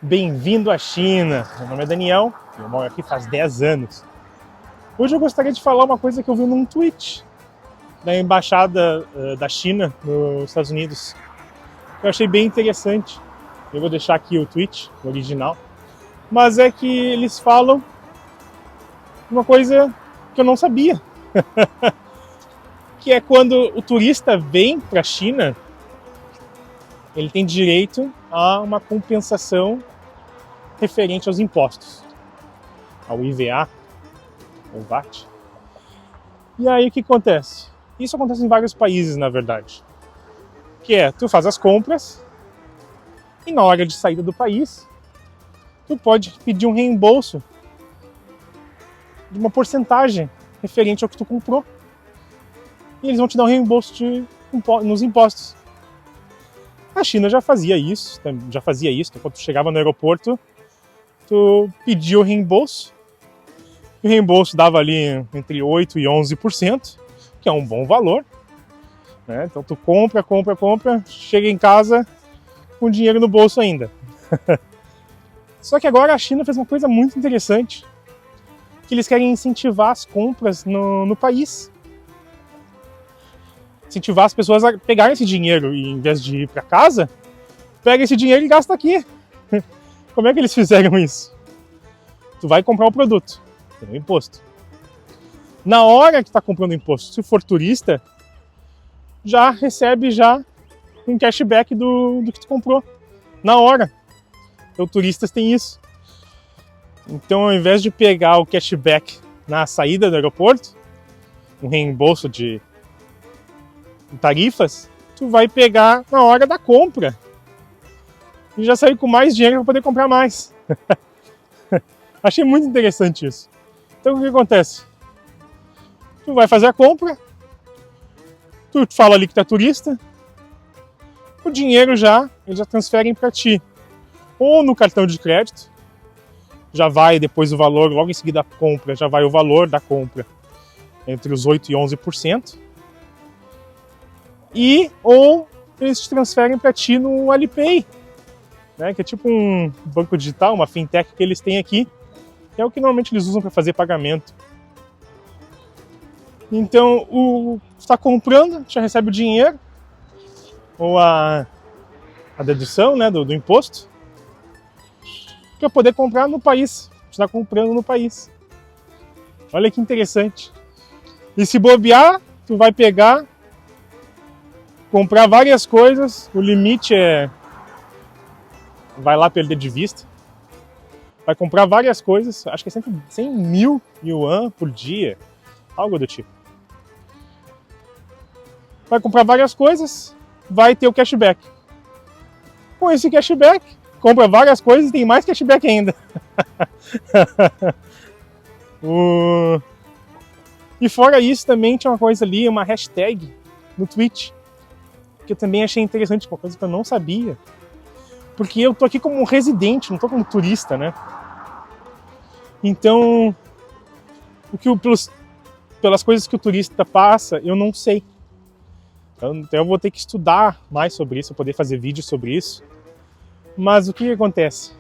Bem-vindo à China! Meu nome é Daniel, eu moro aqui faz 10 anos. Hoje eu gostaria de falar uma coisa que eu vi num tweet da Embaixada da China nos Estados Unidos. Eu achei bem interessante. Eu vou deixar aqui o tweet, o original. Mas é que eles falam uma coisa que eu não sabia. Que é quando o turista vem para a China, ele tem direito a uma compensação referente aos impostos, ao IVA, ou VAT. E aí o que acontece? Isso acontece em vários países, na verdade. Que é, tu faz as compras e na hora de saída do país, tu pode pedir um reembolso de uma porcentagem referente ao que tu comprou. E eles vão te dar um reembolso nos impostos. A China já fazia isso. Quando tu chegava no aeroporto, tu pedia o reembolso. O reembolso dava ali entre 8% e 11%, que é um bom valor. Né? Então tu compra, chega em casa com dinheiro no bolso ainda. Só que agora a China fez uma coisa muito interessante, que eles querem incentivar as compras no país. Incentivar as pessoas a pegarem esse dinheiro e, em vez de ir para casa, pega esse dinheiro e gasta aqui. Como é que eles fizeram isso? Tu vai comprar o produto, tem um imposto. Na hora que tu tá comprando o imposto, se for turista, já recebe um cashback do que tu comprou. Na hora. Então, turistas têm isso. Então, ao invés de pegar o cashback na saída do aeroporto, um reembolso de tarifas, tu vai pegar na hora da compra. E já sair com mais dinheiro para poder comprar mais. Achei muito interessante isso. Então o que acontece? Tu vai fazer a compra, tu fala ali que tu é turista, o dinheiro eles já transferem para ti. Ou no cartão de crédito, já vai depois o valor, logo em seguida da compra, já vai o valor da compra entre os 8% e 11%. Ou eles te transferem para ti no Alipay, né, que é tipo um banco digital, uma fintech que eles têm aqui, que é o que normalmente eles usam para fazer pagamento. Então, tu está comprando, já recebe o dinheiro, ou a dedução, né, do imposto, para poder comprar no país. Você está comprando no país. Olha que interessante. E se bobear, tu vai comprar várias coisas, o limite vai lá perder de vista. Vai comprar várias coisas, acho que é sempre 100 mil yuan por dia, algo do tipo. Vai comprar várias coisas, vai ter o cashback. Com esse cashback, compra várias coisas e tem mais cashback ainda. E fora isso, também tinha uma coisa ali, uma hashtag no tweet, que eu também achei interessante, uma coisa que eu não sabia. Porque eu tô aqui como residente, não tô como turista, né? Então, pelas coisas que o turista passa, eu não sei. Então eu vou ter que estudar mais sobre isso, poder fazer vídeos sobre isso. Mas o que acontece?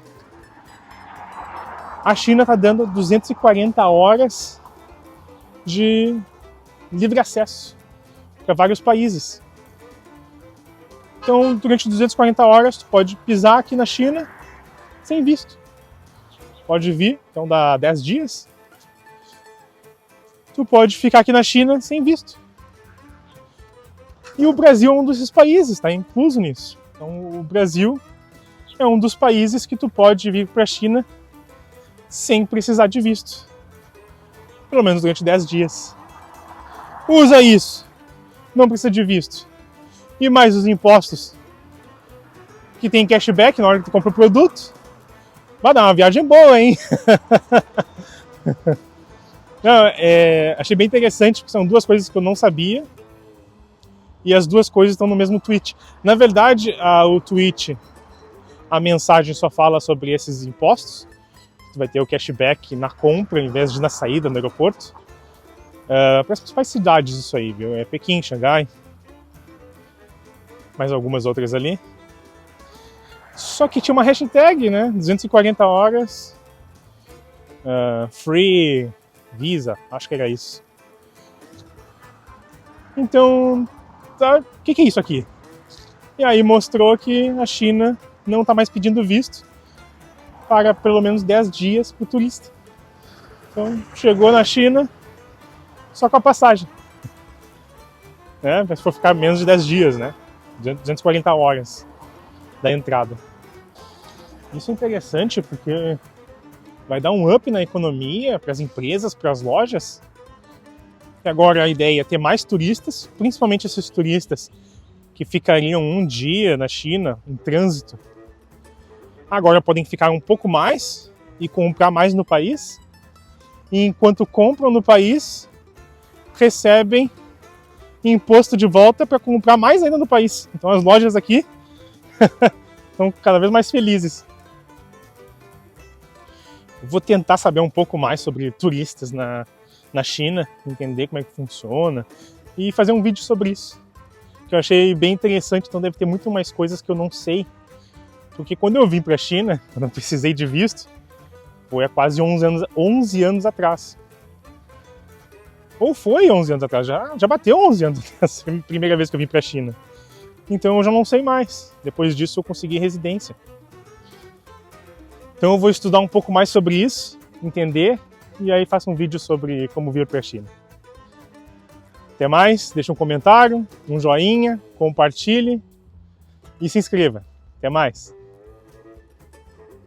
A China está dando 240 horas de livre acesso para vários países. Então, durante 240 horas, tu pode pisar aqui na China sem visto. Pode vir, então dá 10 dias. Tu pode ficar aqui na China sem visto. E o Brasil é um desses países, está incluso nisso. Então, o Brasil é um dos países que tu pode vir para a China sem precisar de visto. Pelo menos durante 10 dias. Usa isso. Não precisa de visto. E mais os impostos, que tem cashback na hora que tu compra o produto. Vai dar uma viagem boa, hein? Não, achei bem interessante, porque são duas coisas que eu não sabia. E as duas coisas estão no mesmo tweet. Na verdade, o tweet, a mensagem só fala sobre esses impostos. Tu vai ter o cashback na compra, em vez de na saída no aeroporto. Para as principais cidades isso aí, viu? É Pequim, Xangai, mais algumas outras ali. Só que tinha uma hashtag, né? 240 horas, free visa, acho que era isso. Então, tá, o que é isso aqui? E aí mostrou que a China não está mais pedindo visto para pelo menos 10 dias para o turista. Então, chegou na China só com a passagem. Mas se for ficar menos de 10 dias, né? 240 horas da entrada. Isso é interessante porque vai dar um up na economia, para as empresas, para as lojas. E agora a ideia é ter mais turistas, principalmente esses turistas que ficariam um dia na China, em trânsito. Agora podem ficar um pouco mais e comprar mais no país. E enquanto compram no país, recebem imposto de volta para comprar mais ainda no país. Então as lojas aqui estão cada vez mais felizes. Eu vou tentar saber um pouco mais sobre turistas na China, entender como é que funciona e fazer um vídeo sobre isso, que eu achei bem interessante. Então deve ter muito mais coisas que eu não sei, porque quando eu vim para a China, quando eu precisei de visto, foi há quase 11 anos atrás. Ou foi 11 anos atrás, já bateu 11 anos atrás, foi a primeira vez que eu vim para a China. Então eu já não sei mais. Depois disso eu consegui residência. Então eu vou estudar um pouco mais sobre isso, entender, e aí faço um vídeo sobre como vir para a China. Até mais, deixa um comentário, um joinha, compartilhe e se inscreva. Até mais!